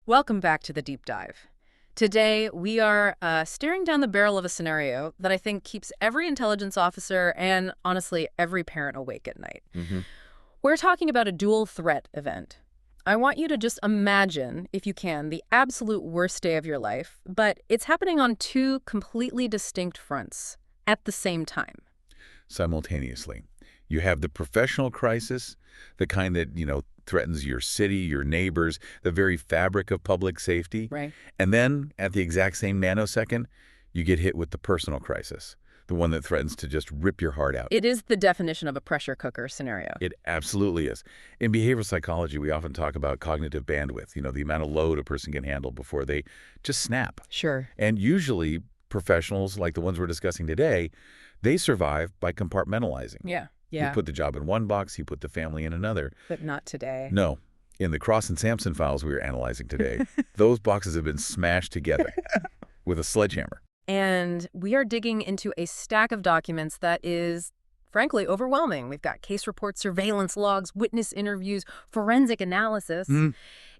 Welcome back to the deep dive. Today, we are staring down the barrel of a scenario that I think keeps every intelligence officer and, honestly, every parent awake at night. We're talking about a dual threat event. I want you to just imagine, if you can, the absolute worst day of your life, but it's happening on two completely distinct fronts at the same time. Simultaneously. You have the professional crisis, the kind that, threatens your city, your neighbors, the very fabric of public safety. Right. And then, at the exact same nanosecond, you get hit with the personal crisis, the one that threatens to just rip your heart out. It is the definition of a pressure cooker scenario. It absolutely is. In behavioral psychology, we often talk about cognitive bandwidth, the amount of load a person can handle before they just snap. Sure. And usually, professionals like the ones we're discussing today, they survive by compartmentalizing. Yeah. You put the job in one box, you put the family in another. But not today. No. In the Cross and Sampson files we were analyzing today, those boxes have been smashed together with a sledgehammer. And we are digging into a stack of documents that is, frankly, overwhelming. We've got case reports, surveillance logs, witness interviews, forensic analysis.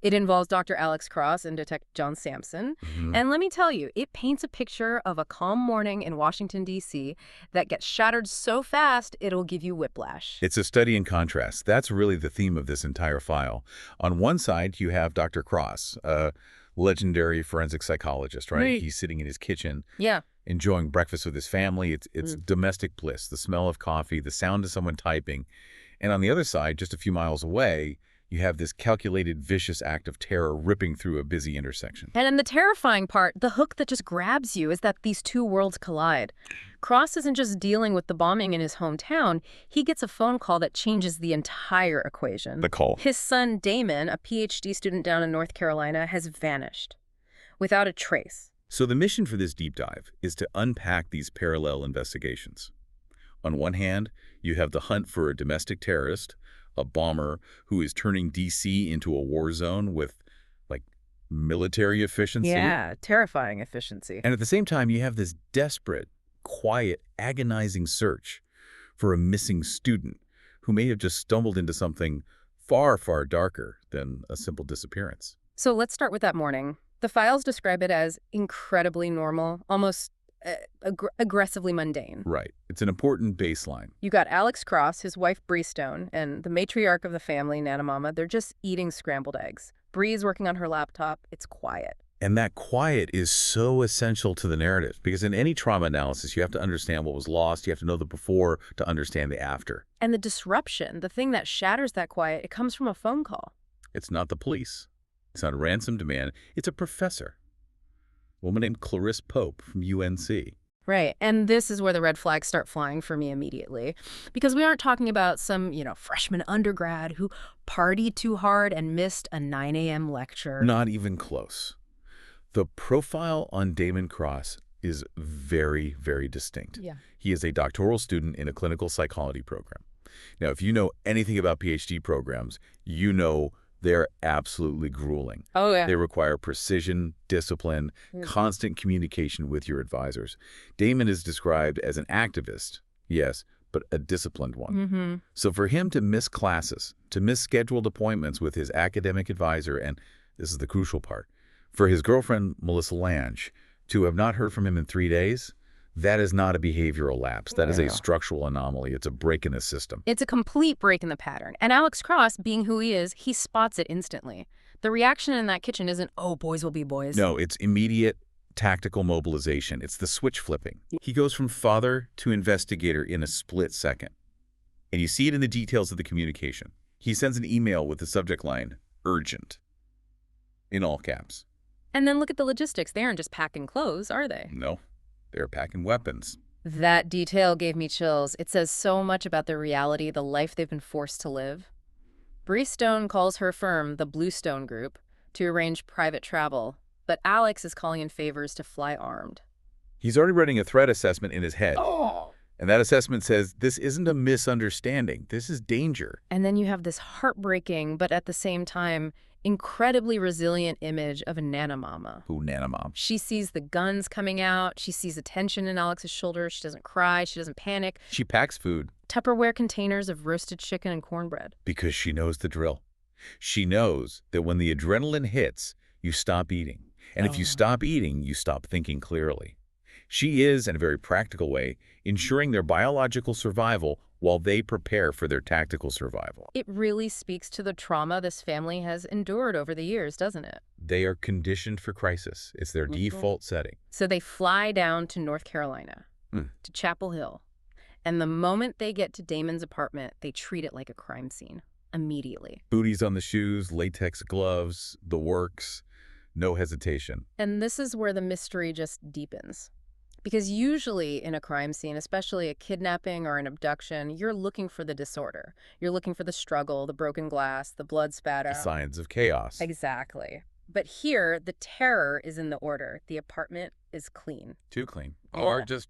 It involves Dr. Alex Cross and Detective John Sampson. And let me tell you, it paints a picture of a calm morning in Washington, D.C. that gets shattered so fast it'll give you whiplash. It's a study in contrast. That's really the theme of this entire file. On one side, you have Dr. Cross, a legendary forensic psychologist, right? He's sitting in his kitchen. Enjoying breakfast with his family. It's domestic bliss, the smell of coffee, the sound of someone typing. And on the other side, just a few miles away, you have this calculated, vicious act of terror ripping through a busy intersection. And in the terrifying part, the hook that just grabs you is that these two worlds collide. Cross isn't just dealing with the bombing in his hometown. He gets a phone call that changes the entire equation. The call. His son, Damon, a PhD student down in North Carolina, has vanished without a trace. So the mission for this deep dive is to unpack these parallel investigations. On one hand, you have the hunt for a domestic terrorist, a bomber who is turning D.C. into a war zone with, military efficiency. Yeah, terrifying efficiency. And at the same time, you have this desperate, quiet, agonizing search for a missing student who may have just stumbled into something far, far darker than a simple disappearance. So let's start with that morning. The files describe it as incredibly normal, almost aggressively mundane. Right. It's an important baseline. You got Alex Cross, his wife Bree Stone, and the matriarch of the family, Nana Mama. They're just eating scrambled eggs. Bree's working on her laptop. It's quiet. And that quiet is so essential to the narrative, because in any trauma analysis, you have to understand what was lost. You have to know the before to understand the after. And the disruption, the thing that shatters that quiet, it comes from a phone call. It's not the police. It's not a ransom demand. It's a professor. A woman named Clarisse Pope from UNC. Right. And this is where the red flags start flying for me immediately. Because we aren't talking about some, freshman undergrad who partied too hard and missed a 9 a.m. lecture. Not even close. The profile on Damon Cross is very, very distinct. He is a doctoral student in a clinical psychology program. Now, if you know anything about PhD programs, you know they're absolutely grueling. Oh, yeah. They require precision, discipline, constant communication with your advisors. Damon is described as an activist, yes, but a disciplined one. So for him to miss classes, to miss scheduled appointments with his academic advisor, and this is the crucial part, for his girlfriend, Melissa Lange, to have not heard from him in 3 days, that is not a behavioral lapse. That is a structural anomaly. It's a break in the system. It's a complete break in the pattern. And Alex Cross, being who he is, he spots it instantly. The reaction in that kitchen isn't, oh, boys will be boys. No, it's immediate tactical mobilization. It's the switch flipping. He goes from father to investigator in a split second. And you see it in the details of the communication. He sends an email with the subject line, urgent, in all caps. And then look at the logistics. They aren't just packing clothes, are they? No. They're packing weapons. That detail gave me chills. It says so much about the reality, the life they've been forced to live. Bree Stone calls her firm, the Bluestone Group, to arrange private travel, but Alex is calling in favors to fly armed. He's already running a threat assessment in his head. And that assessment says this isn't a misunderstanding. This is danger. And then you have this heartbreaking, but at the same time, incredibly resilient image of a Nana Mama. Who Nana Mom? She sees the guns coming out. She sees the tension in Alex's shoulders. She doesn't cry. She doesn't panic. She packs food. Tupperware containers of roasted chicken and cornbread. Because she knows the drill. She knows that when the adrenaline hits, you stop eating. And if you stop eating, you stop thinking clearly. She is, in a very practical way, ensuring their biological survival while they prepare for their tactical survival. It really speaks to the trauma this family has endured over the years, doesn't it? They are conditioned for crisis. It's their default setting. So they fly down to North Carolina, to Chapel Hill. And the moment they get to Damon's apartment, they treat it like a crime scene, immediately. Booties on the shoes, latex gloves, the works, no hesitation. And this is where the mystery just deepens. Because usually in a crime scene, especially a kidnapping or an abduction, you're looking for the disorder. You're looking for the struggle, the broken glass, the blood spatter. Signs of chaos. Exactly. But here, the terror is in the order. The apartment is clean. Too clean. Or just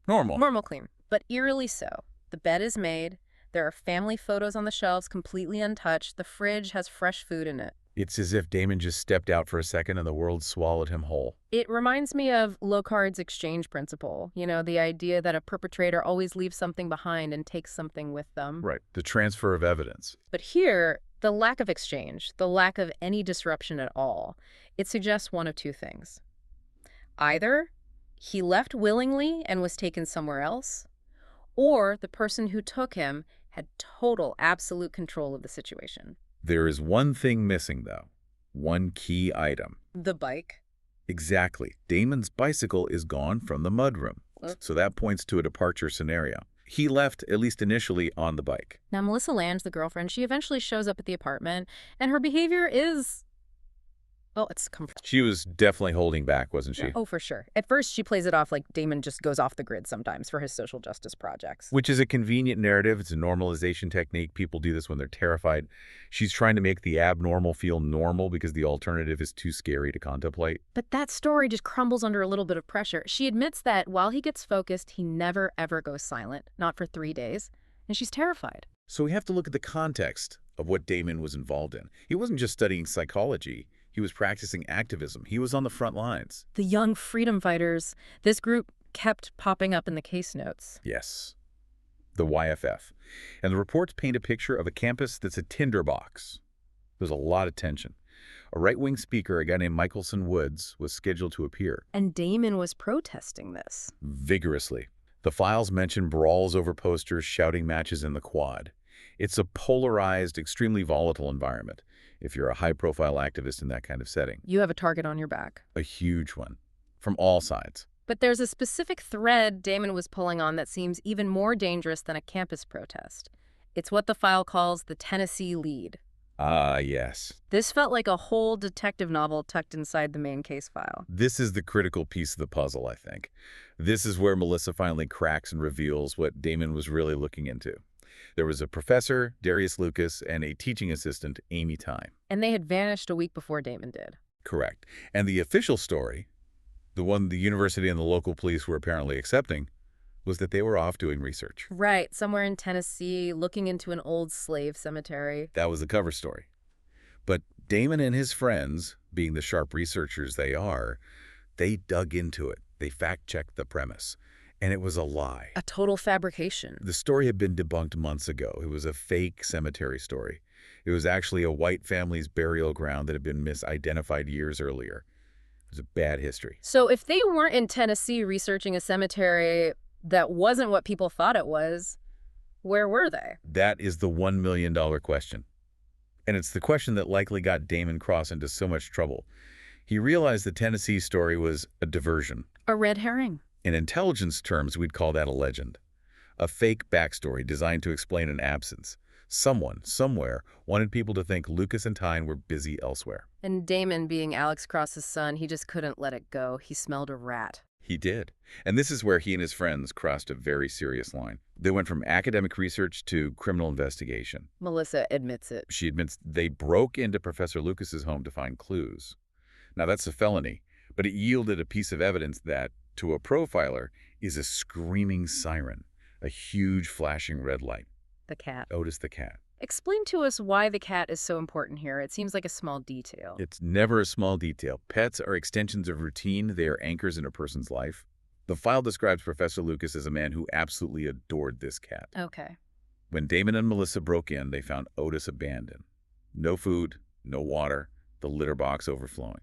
normal. Normal clean, but eerily so. The bed is made. There are family photos on the shelves, completely untouched. The fridge has fresh food in it. It's as if Damon just stepped out for a second and the world swallowed him whole. It reminds me of Locard's exchange principle. You know, the idea that a perpetrator always leaves something behind and takes something with them. Right. The transfer of evidence. But here, the lack of exchange, the lack of any disruption at all, it suggests one of two things. Either he left willingly and was taken somewhere else, or the person who took him had total, absolute control of the situation. There is one thing missing, though. One key item. The bike. Exactly. Damon's bicycle is gone from the mudroom. So that points to a departure scenario. He left, at least initially, on the bike. Now, Melissa Lange, the girlfriend, she eventually shows up at the apartment, and her behavior is... well, it's comfortable. She was definitely holding back, wasn't she? Oh, for sure. At first, she plays it off like Damon just goes off the grid sometimes for his social justice projects. Which is a convenient narrative. It's a normalization technique. People do this when they're terrified. She's trying to make the abnormal feel normal because the alternative is too scary to contemplate. But that story just crumbles under a little bit of pressure. She admits that while he gets focused, he never, ever goes silent. Not for 3 days. And she's terrified. So we have to look at the context of what Damon was involved in. He wasn't just studying psychology. He was practicing activism. He was on the front lines. The young freedom fighters, this group kept popping up in the case notes. Yes, the YFF. And the reports paint a picture of a campus that's a tinderbox. There's a lot of tension. A right-wing speaker, a guy named Michelson Woods, was scheduled to appear. And Damon was protesting this. Vigorously. The files mention brawls over posters, shouting matches in the quad. It's a polarized, extremely volatile environment if you're a high-profile activist in that kind of setting. You have a target on your back. A huge one. From all sides. But there's a specific thread Damon was pulling on that seems even more dangerous than a campus protest. It's what the file calls the Tennessee lead. Ah, yes. This felt like a whole detective novel tucked inside the main case file. This is the critical piece of the puzzle, I think. This is where Melissa finally cracks and reveals what Damon was really looking into. There was a professor, Darius Lucas, and a teaching assistant, Amy Time. And they had vanished a week before Damon did. Correct. And the official story, the one the university and the local police were apparently accepting, was that they were off doing research. Right, somewhere in Tennessee, looking into an old slave cemetery. That was the cover story. But Damon and his friends, being the sharp researchers they are, they dug into it. They fact-checked the premise. And it was a lie. A total fabrication. The story had been debunked months ago. It was a fake cemetery story. It was actually a white family's burial ground that had been misidentified years earlier. It was a bad history. So if they weren't in Tennessee researching a cemetery that wasn't what people thought it was, where were they? That is the $1 million question. And it's the question that likely got Damon Cross into so much trouble. He realized the Tennessee story was a diversion. A red herring. In intelligence terms, we'd call that a legend. A fake backstory designed to explain an absence. Someone, somewhere, wanted people to think Lucas and Tyne were busy elsewhere. And Damon, being Alex Cross's son, he just couldn't let it go. He smelled a rat. He did. And this is where he and his friends crossed a very serious line. They went from academic research to criminal investigation. Melissa admits it. She admits they broke into Professor Lucas's home to find clues. Now, that's a felony, but it yielded a piece of evidence that, to a profiler, is a screaming siren, a huge flashing red light. The cat. Otis the cat. Explain to us why the cat is so important here. It seems like a small detail. It's never a small detail. Pets are extensions of routine. They are anchors in a person's life. The file describes Professor Lucas as a man who absolutely adored this cat. Okay. When Damon and Melissa broke in, they found Otis abandoned. No food, no water, the litter box overflowing.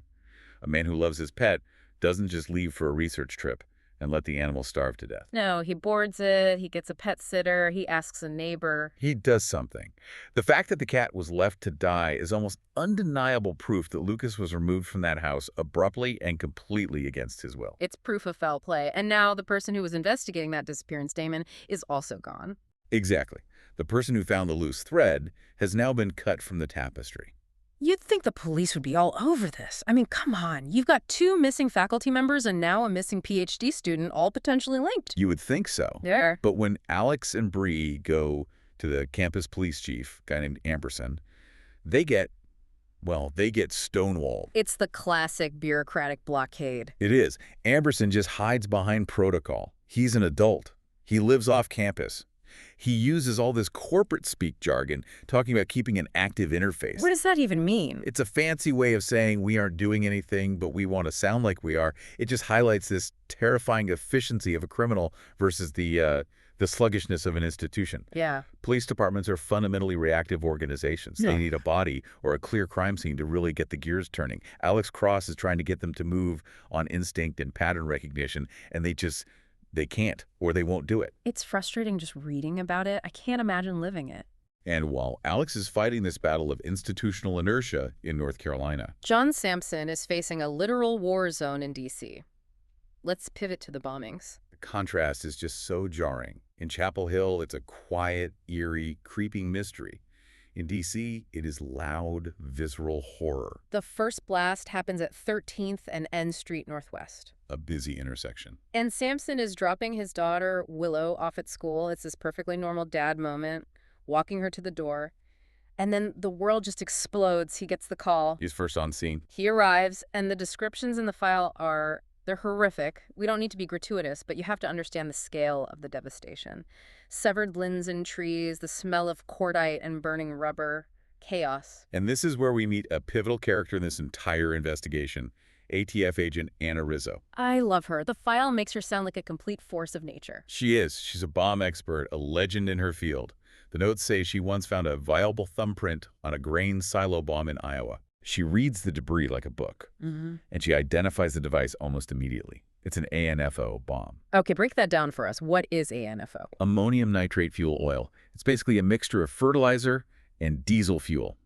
A man who loves his pet doesn't just leave for a research trip and let the animal starve to death. No, he boards it, he gets a pet sitter, he asks a neighbor. He does something. The fact that the cat was left to die is almost undeniable proof that Lucas was removed from that house abruptly and completely against his will. It's proof of foul play. And now the person who was investigating that disappearance, Damon, is also gone. Exactly. The person who found the loose thread has now been cut from the tapestry. You'd think the police would be all over this. I mean, come on. You've got 2 missing faculty members and now a missing PhD student, all potentially linked. You would think so. Yeah. But when Alex and Bree go to the campus police chief, a guy named Amberson, they get stonewalled. It's the classic bureaucratic blockade. It is. Amberson just hides behind protocol. He's an adult. He lives off campus. He uses all this corporate speak jargon, talking about keeping an active interface. What does that even mean? It's a fancy way of saying we aren't doing anything, but we want to sound like we are. It just highlights this terrifying efficiency of a criminal versus the sluggishness of an institution. Yeah. Police departments are fundamentally reactive organizations. Yeah. They need a body or a clear crime scene to really get the gears turning. Alex Cross is trying to get them to move on instinct and pattern recognition, and they can't, or they won't do it. It's frustrating just reading about it. I can't imagine living it. And while Alex is fighting this battle of institutional inertia in North Carolina, John Sampson is facing a literal war zone in D.C. Let's pivot to the bombings. the contrast is just so jarring. In Chapel Hill, it's a quiet, eerie, creeping mystery. In D.C., it is loud, visceral horror. The first blast happens at 13th and N Street Northwest. A busy intersection. And Sampson is dropping his daughter, Willow, off at school. It's this perfectly normal dad moment, walking her to the door. And then the world just explodes. He gets the call. He's first on scene. He arrives, and the descriptions in the file they're horrific. We don't need to be gratuitous, but you have to understand the scale of the devastation. Severed limbs and trees, the smell of cordite and burning rubber, chaos. And this is where we meet a pivotal character in this entire investigation, ATF agent Anna Rizzo. I love her. The file makes her sound like a complete force of nature. She is. She's a bomb expert, a legend in her field. The notes say she once found a viable thumbprint on a grain silo bomb in Iowa. She reads the debris like a book, and she identifies the device almost immediately. It's an ANFO bomb. Okay, break that down for us. What is ANFO? Ammonium nitrate fuel oil. It's basically a mixture of fertilizer and diesel fuel.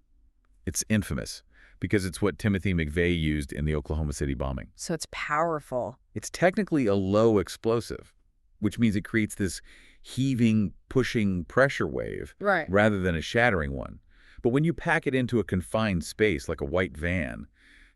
It's infamous because it's what Timothy McVeigh used in the Oklahoma City bombing. So it's powerful. It's technically a low explosive, which means it creates this heaving, pushing pressure wave rather than a shattering one. But when you pack it into a confined space like a white van,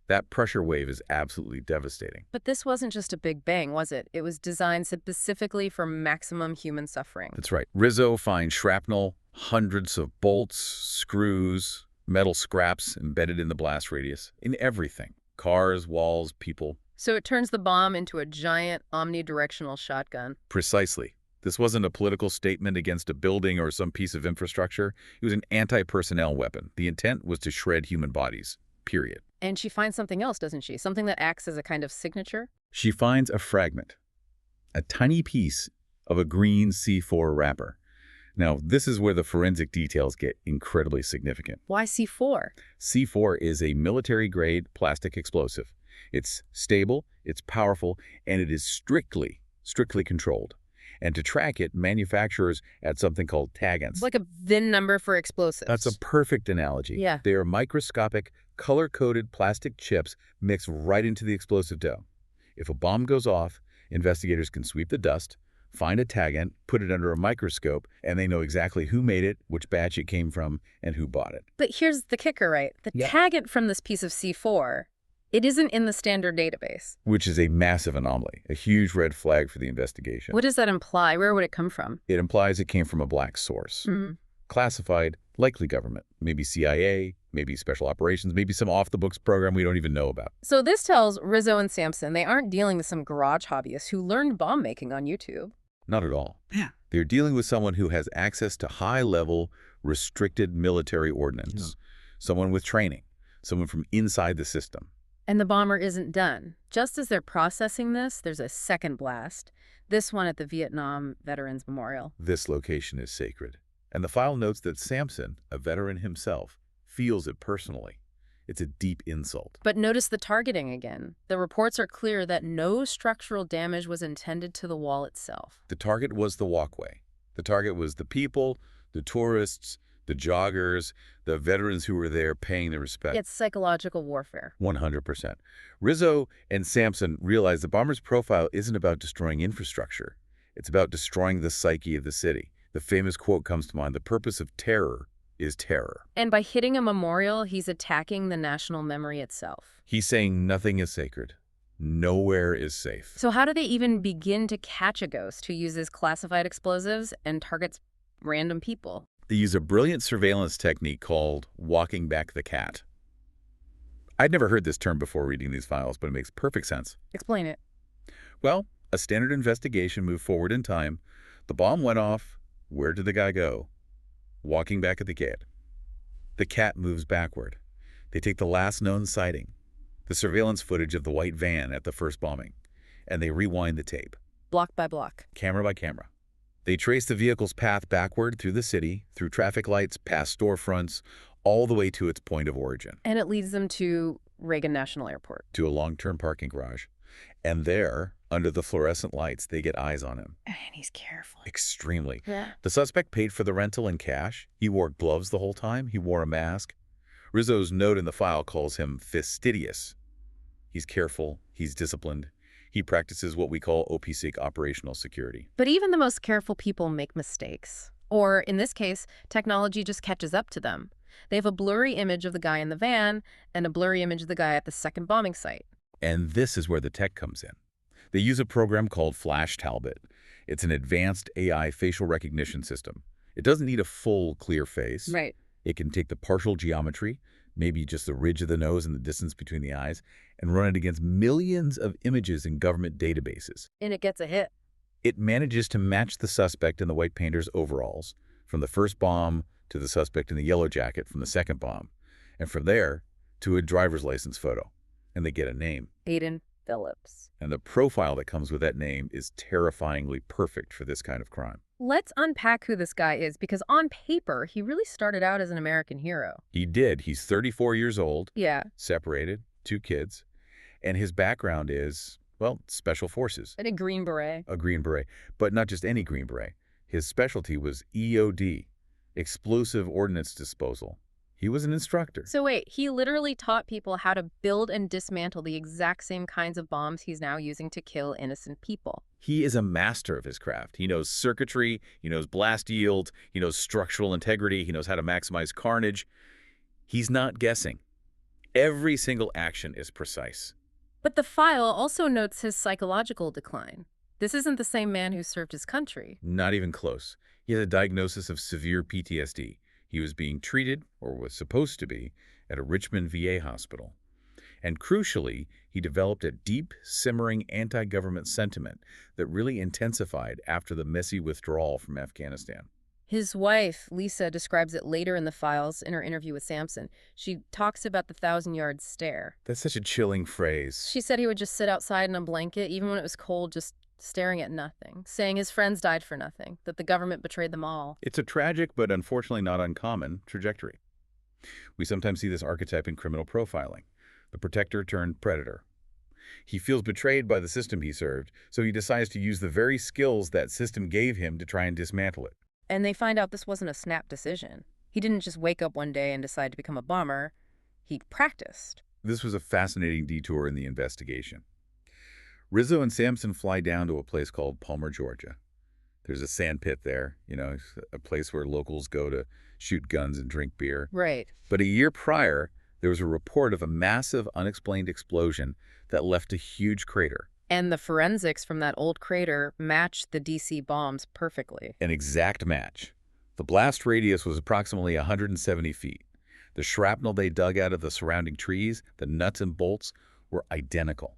that pressure wave is absolutely devastating. But this wasn't just a big bang, was it? It was designed specifically for maximum human suffering. That's right. Rizzo finds shrapnel, hundreds of bolts, screws, metal scraps embedded in the blast radius, in everything. Cars, walls, people. So it turns the bomb into a giant omnidirectional shotgun. Precisely. This wasn't a political statement against a building or some piece of infrastructure. It was an anti-personnel weapon. The intent was to shred human bodies, period. And she finds something else, doesn't she? Something that acts as a kind of signature? She finds a fragment, a tiny piece of a green C4 wrapper. Now, this is where the forensic details get incredibly significant. Why C4? C4 is a military-grade plastic explosive. It's stable, it's powerful, and it is strictly controlled. And to track it, manufacturers add something called tagans. It's like a VIN number for explosives. That's a perfect analogy. Yeah. They are microscopic, color-coded plastic chips mixed right into the explosive dough. If a bomb goes off, investigators can sweep the dust, find a tagant, put it under a microscope, and they know exactly who made it, which batch it came from, and who bought it. But here's the kicker, right? The tagant from this piece of C4, it isn't in the standard database. Which is a massive anomaly, a huge red flag for the investigation. What does that imply? Where would it come from? It implies it came from a black source. Classified, likely government, maybe CIA, maybe special operations, maybe some off-the-books program we don't even know about. So this tells Rizzo and Sampson they aren't dealing with some garage hobbyist who learned bomb making on YouTube. Not at all. Yeah. They're dealing with someone who has access to high-level, restricted military ordnance. Someone with training. Someone from inside the system. And the bomber isn't done. Just as they're processing this, there's a second blast. This one at the Vietnam Veterans Memorial. This location is sacred. And the file notes that Sampson, a veteran himself, feels it personally. It's a deep insult. But notice the targeting again. The reports are clear that no structural damage was intended to the wall itself. The target was the walkway. The target was the people, the tourists, the joggers, the veterans who were there paying their respect. It's psychological warfare. 100%. Rizzo and Sampson realized the bomber's profile isn't about destroying infrastructure. It's about destroying the psyche of the city. The famous quote comes to mind, "The purpose of terror is terror." And by hitting a memorial, he's attacking the national memory itself. He's saying nothing is sacred. Nowhere is safe. So how do they even begin to catch a ghost who uses classified explosives and targets random people? They use a brilliant surveillance technique called walking back the cat. I'd never heard this term before reading these files, but it makes perfect sense. Explain it. Well, a standard investigation moved forward in time. The bomb went off. Where did the guy go? Walking back at the cat. The cat moves backward. They take the last known sighting, the surveillance footage of the white van at the first bombing, and they rewind the tape. Block by block. Camera by camera. They trace the vehicle's path backward through the city, through traffic lights, past storefronts, all the way to its point of origin. And it leads them to Reagan National Airport. To a long-term parking garage. And there, under the fluorescent lights, they get eyes on him. And he's careful. Extremely. Yeah. The suspect paid for the rental in cash. He wore gloves the whole time. He wore a mask. Rizzo's note in the file calls him fastidious. He's careful. He's disciplined. He practices what we call OPSEC, operational security. But even the most careful people make mistakes. Or, in this case, technology just catches up to them. They have a blurry image of the guy in the van and a blurry image of the guy at the second bombing site. And this is where the tech comes in. They use a program called Flash Talbot. It's an advanced AI facial recognition system. It doesn't need a full, clear face. Right. It can take the partial geometry, maybe just the ridge of the nose and the distance between the eyes, and run it against millions of images in government databases. And it gets a hit. It manages to match the suspect in the white painter's overalls, from the first bomb to the suspect in the yellow jacket from the second bomb, and from there to a driver's license photo. And they get a name. Aiden Phillips. And the profile that comes with that name is terrifyingly perfect for this kind of crime. Let's unpack who this guy is, because on paper, he really started out as an American hero. He did. He's 34 years old. Yeah. Separated, 2 kids. And his background is, well, special forces. And a Green Beret. A Green Beret. But not just any Green Beret. His specialty was EOD, explosive ordnance disposal. He was an instructor. So wait, he literally taught people how to build and dismantle the exact same kinds of bombs he's now using to kill innocent people. He is a master of his craft. He knows circuitry, he knows blast yield, he knows structural integrity, he knows how to maximize carnage. He's not guessing. Every single action is precise. But the file also notes his psychological decline. This isn't the same man who served his country. Not even close. He had a diagnosis of severe PTSD. He was being treated, or was supposed to be, at a Richmond VA hospital. And crucially, he developed a deep, simmering anti-government sentiment that really intensified after the messy withdrawal from Afghanistan. His wife, Lisa, describes it later in the files in her interview with Sampson. She talks about the 1,000-yard stare. That's such a chilling phrase. She said he would just sit outside in a blanket, even when it was cold, just staring at nothing, saying his friends died for nothing, that the government betrayed them all. It's a tragic, but unfortunately not uncommon, trajectory. We sometimes see this archetype in criminal profiling, the protector turned predator. He feels betrayed by the system he served, so he decides to use the very skills that system gave him to try and dismantle it. And they find out this wasn't a snap decision. He didn't just wake up one day and decide to become a bomber. He practiced. This was a fascinating detour in the investigation. Rizzo and Sampson fly down to a place called Palmer, Georgia. There's a sand pit there, a place where locals go to shoot guns and drink beer. Right. But a year prior, there was a report of a massive unexplained explosion that left a huge crater. And the forensics from that old crater matched the DC bombs perfectly. An exact match. The blast radius was approximately 170 feet. The shrapnel they dug out of the surrounding trees, the nuts and bolts, were identical.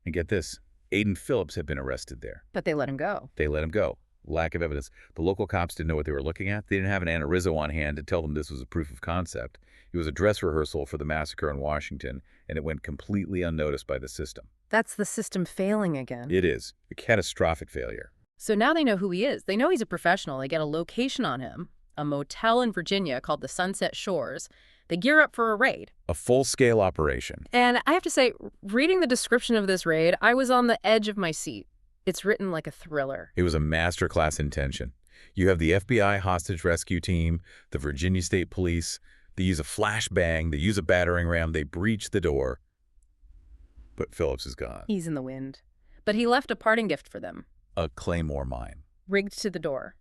And get this, Aiden Phillips had been arrested there. But they let him go. They let him go. Lack of evidence. The local cops didn't know what they were looking at. They didn't have an Anna Rizzo on hand to tell them this was a proof of concept. It was a dress rehearsal for the massacre in Washington, and it went completely unnoticed by the system. That's the system failing again. It is. A catastrophic failure. So now they know who he is. They know he's a professional. They get a location on him, a motel in Virginia called the Sunset Shores. They gear up for a raid. A full-scale operation. And I have to say, reading the description of this raid, I was on the edge of my seat. It's written like a thriller. It was a masterclass in tension. You have the FBI hostage rescue team, the Virginia State Police. They use a flashbang, they use a battering ram, they breach the door. But Phillips is gone. He's in the wind. But he left a parting gift for them. A Claymore mine. Rigged to the door.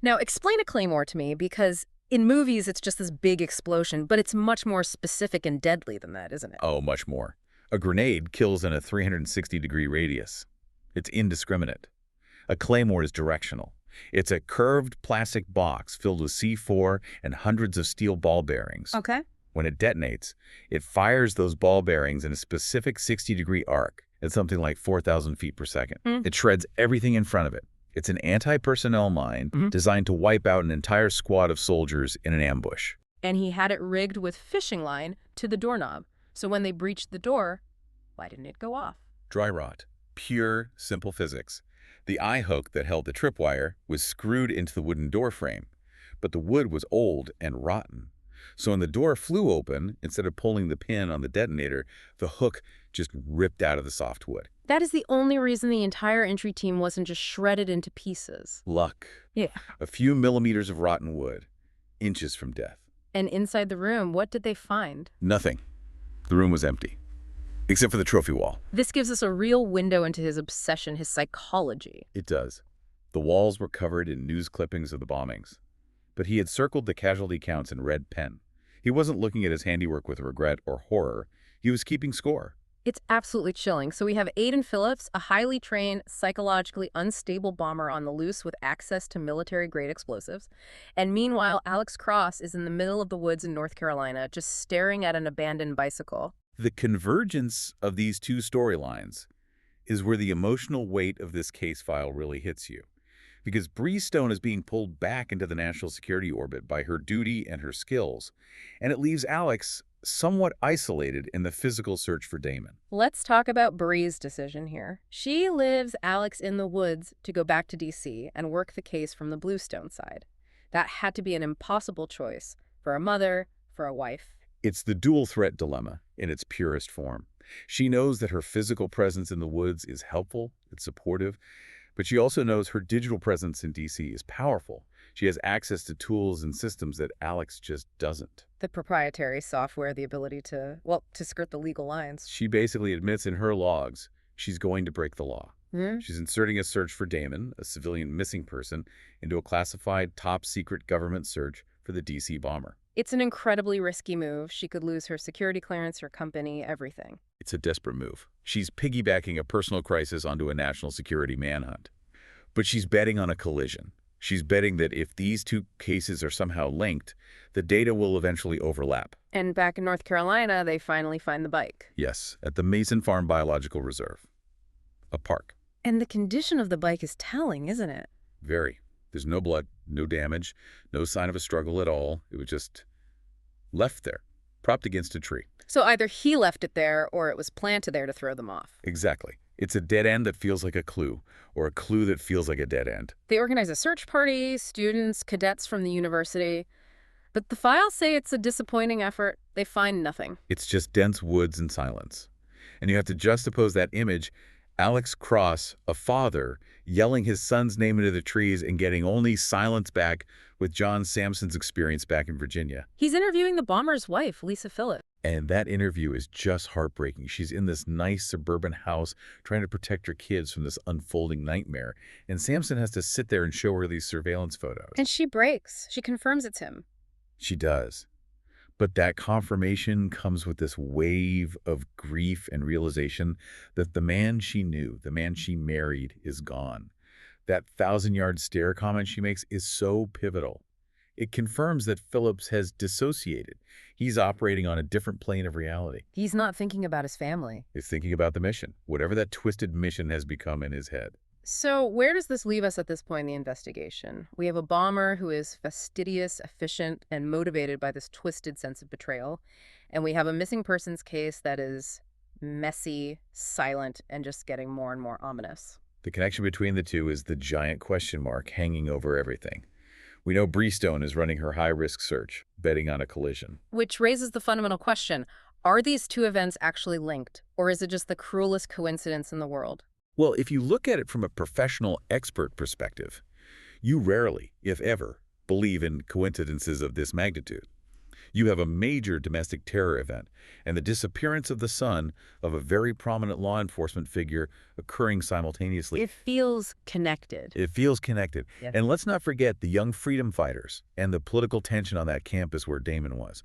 Now, explain a Claymore to me, because in movies it's just this big explosion, but it's much more specific and deadly than that, isn't it? Oh, much more. A grenade kills in a 360-degree radius. It's indiscriminate. A Claymore is directional. It's a curved plastic box filled with C4 and hundreds of steel ball bearings. Okay. When it detonates, it fires those ball bearings in a specific 60-degree arc at something like 4,000 feet per second. It shreds everything in front of it. It's an anti-personnel mine designed to wipe out an entire squad of soldiers in an ambush. And he had it rigged with fishing line to the doorknob. So when they breached the door, why didn't it go off? Dry rot. Pure, simple physics. The eye hook that held the tripwire was screwed into the wooden door frame, but the wood was old and rotten. So when the door flew open, instead of pulling the pin on the detonator, the hook just ripped out of the soft wood. That is the only reason the entire entry team wasn't just shredded into pieces. Luck. Yeah. A few millimeters of rotten wood, inches from death. And inside the room, what did they find? Nothing. The room was empty, except for the trophy wall. This gives us a real window into his obsession, his psychology. It does. The walls were covered in news clippings of the bombings, but he had circled the casualty counts in red pen. He wasn't looking at his handiwork with regret or horror. He was keeping score. It's absolutely chilling. So we have Aiden Phillips, a highly trained, psychologically unstable bomber on the loose with access to military-grade explosives. And meanwhile, Alex Cross is in the middle of the woods in North Carolina, just staring at an abandoned bicycle. The convergence of these two storylines is where the emotional weight of this case file really hits you. Because Bree Stone is being pulled back into the national security orbit by her duty and her skills, and it leaves Alex somewhat isolated in the physical search for Damon. Let's talk about Bree's decision here. She lives Alex in the woods to go back to D.C. and work the case from the Bluestone side. That had to be an impossible choice for a mother, for a wife. It's the dual threat dilemma in its purest form. She knows that her physical presence in the woods is helpful, it's supportive, but she also knows her digital presence in D.C. is powerful. She has access to tools and systems that Alex just doesn't. The proprietary software, the ability to skirt the legal lines. She basically admits in her logs she's going to break the law. Hmm? She's inserting a search for Damon, a civilian missing person, into a classified top-secret government search for the D.C. bomber. It's an incredibly risky move. She could lose her security clearance, her company, everything. It's a desperate move. She's piggybacking a personal crisis onto a national security manhunt. But she's betting on a collision. She's betting that if these two cases are somehow linked, the data will eventually overlap. And back in North Carolina, they finally find the bike. Yes, at the Mason Farm Biological Reserve. A park. And the condition of the bike is telling, isn't it? Very. There's no blood, no damage, no sign of a struggle at all. It was just left there, propped against a tree. So either he left it there or it was planted there to throw them off. Exactly. It's a dead end that feels like a clue, or a clue that feels like a dead end. They organize a search party, students, cadets from the university. But the files say it's a disappointing effort. They find nothing. It's just dense woods and silence. And you have to juxtapose that image, Alex Cross, a father, yelling his son's name into the trees and getting only silence back with John Sampson's experience back in Virginia. He's interviewing the bomber's wife, Lisa Phillips. And that interview is just heartbreaking. She's in this nice suburban house trying to protect her kids from this unfolding nightmare. And Sampson has to sit there and show her these surveillance photos. And she breaks. She confirms it's him. She does. But that confirmation comes with this wave of grief and realization that the man she knew, the man she married, is gone. That 1,000-yard stare comment she makes is so pivotal. It confirms that Phillips has dissociated. He's operating on a different plane of reality. He's not thinking about his family. He's thinking about the mission, whatever that twisted mission has become in his head. So where does this leave us at this point in the investigation? We have a bomber who is fastidious, efficient, and motivated by this twisted sense of betrayal. And we have a missing persons case that is messy, silent, and just getting more and more ominous. The connection between the two is the giant question mark hanging over everything. We know Breestone is running her high-risk search, betting on a collision. Which raises the fundamental question, are these two events actually linked, or is it just the cruelest coincidence in the world? Well, if you look at it from a professional expert perspective, you rarely, if ever, believe in coincidences of this magnitude. You have a major domestic terror event and the disappearance of the son of a very prominent law enforcement figure occurring simultaneously. It feels connected. It feels connected. Yeah. And let's not forget the young freedom fighters and the political tension on that campus where Damon was.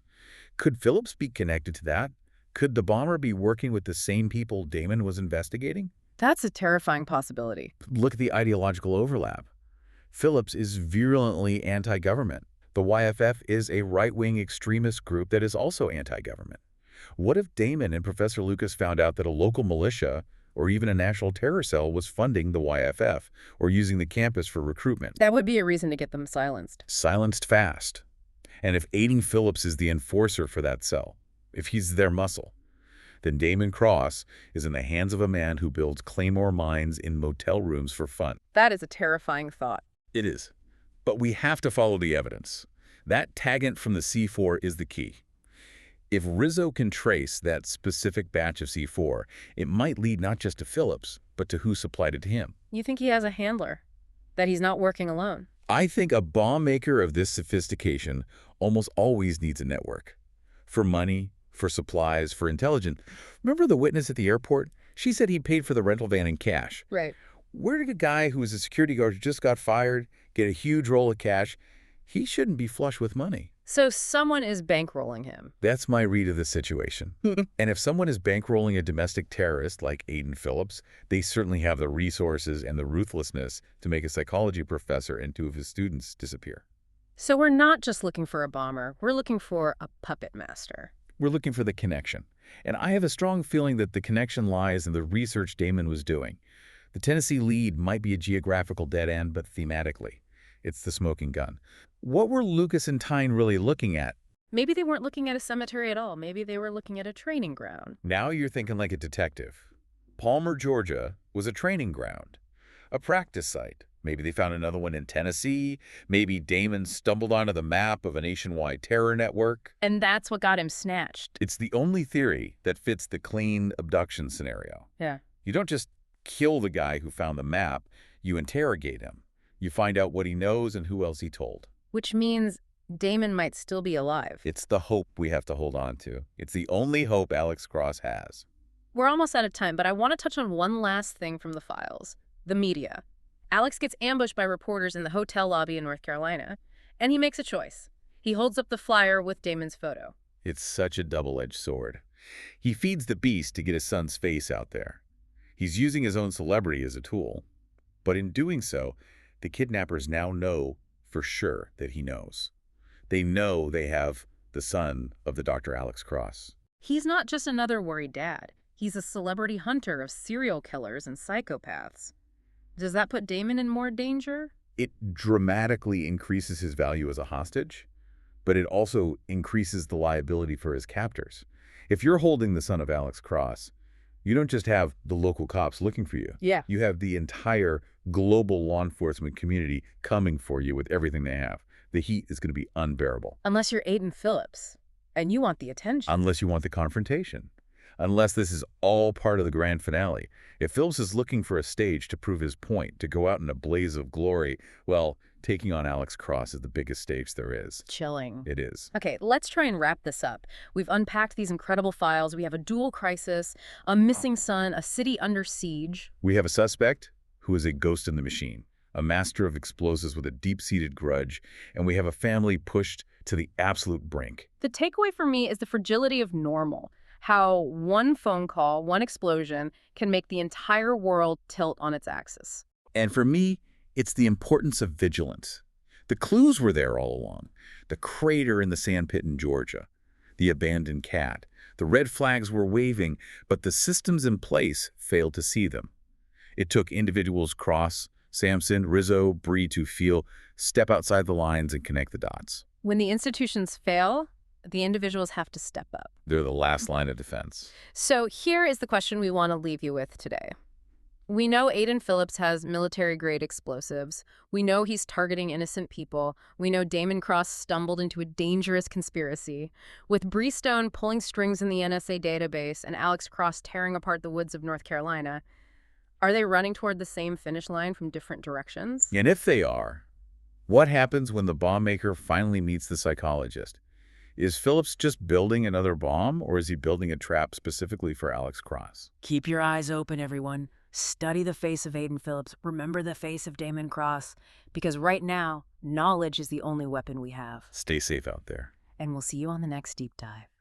Could Phillips be connected to that? Could the bomber be working with the same people Damon was investigating? That's a terrifying possibility. Look at the ideological overlap. Phillips is virulently anti-government. The YFF is a right-wing extremist group that is also anti-government. What if Damon and Professor Lucas found out that a local militia or even a national terror cell was funding the YFF or using the campus for recruitment? That would be a reason to get them silenced. Silenced fast. And if aiding Phillips is the enforcer for that cell, if he's their muscle, then Damon Cross is in the hands of a man who builds claymore mines in motel rooms for fun. That is a terrifying thought. It is. But we have to follow the evidence. That taggant from the C4 is the key. If Rizzo can trace that specific batch of C4, it might lead not just to Phillips, but to who supplied it to him. You think he has a handler? That he's not working alone? I think a bomb maker of this sophistication almost always needs a network. For money, for supplies, for intelligence. Remember the witness at the airport? She said he paid for the rental van in cash. Right. Where did a guy who was a security guard who just got fired get a huge roll of cash? He shouldn't be flush with money. So someone is bankrolling him. That's my read of the situation. And if someone is bankrolling a domestic terrorist like Aiden Phillips, they certainly have the resources and the ruthlessness to make a psychology professor and two of his students disappear. So we're not just looking for a bomber. We're looking for a puppet master. We're looking for the connection. And I have a strong feeling that the connection lies in the research Damon was doing. The Tennessee lead might be a geographical dead end, but thematically, it's the smoking gun. What were Lucas and Tyne really looking at? Maybe they weren't looking at a cemetery at all. Maybe they were looking at a training ground. Now you're thinking like a detective. Palmer, Georgia was a training ground, a practice site. Maybe they found another one in Tennessee. Maybe Damon stumbled onto the map of a nationwide terror network. And that's what got him snatched. It's the only theory that fits the clean abduction scenario. Yeah. You don't just kill the guy who found the map. You interrogate him. You find out what he knows and who else he told. Which means Damon might still be alive. It's the hope we have to hold on to. It's the only hope Alex Cross has. We're almost out of time, but I want to touch on one last thing from the files. The media. Alex gets ambushed by reporters in the hotel lobby in North Carolina, and he makes a choice. He holds up the flyer with Damon's photo. It's such a double-edged sword. He feeds the beast to get his son's face out there. He's using his own celebrity as a tool. But in doing so, the kidnappers now know for sure that he knows. They know they have the son of the Dr. Alex Cross. He's not just another worried dad. He's a celebrity hunter of serial killers and psychopaths. Does that put Damon in more danger? It dramatically increases his value as a hostage, but it also increases the liability for his captors. If you're holding the son of Alex Cross, you don't just have the local cops looking for you. Yeah. You have the entire global law enforcement community coming for you with everything they have. The heat is going to be unbearable. Unless you're Aiden Phillips, and you want the attention. Unless you want the confrontation. Unless this is all part of the grand finale. If Phillips is looking for a stage to prove his point, to go out in a blaze of glory, well, taking on Alex Cross is the biggest stage there is. Chilling. It is. Okay, let's try and wrap this up. We've unpacked these incredible files. We have a dual crisis, a missing son, a city under siege. We have a suspect who is a ghost in the machine, a master of explosives with a deep-seated grudge, and we have a family pushed to the absolute brink. The takeaway for me is the fragility of normal. How one phone call, one explosion, can make the entire world tilt on its axis. And for me, it's the importance of vigilance. The clues were there all along. The crater in the sandpit in Georgia, the abandoned cat. The red flags were waving, but the systems in place failed to see them. It took individuals Cross, Sampson, Rizzo, Bree to step outside the lines and connect the dots. When the institutions fail, the individuals have to step up. They're the last line of defense. So here is the question we want to leave you with today. We know Aiden Phillips has military-grade explosives. We know he's targeting innocent people. We know Damon Cross stumbled into a dangerous conspiracy. With Bree Stone pulling strings in the NSA database and Alex Cross tearing apart the woods of North Carolina, are they running toward the same finish line from different directions? And if they are, what happens when the bomb maker finally meets the psychologist? Is Phillips just building another bomb, or is he building a trap specifically for Alex Cross? Keep your eyes open, everyone. Study the face of Aiden Phillips. Remember the face of Damon Cross. Because right now, knowledge is the only weapon we have. Stay safe out there. And we'll see you on the next Deep Dive.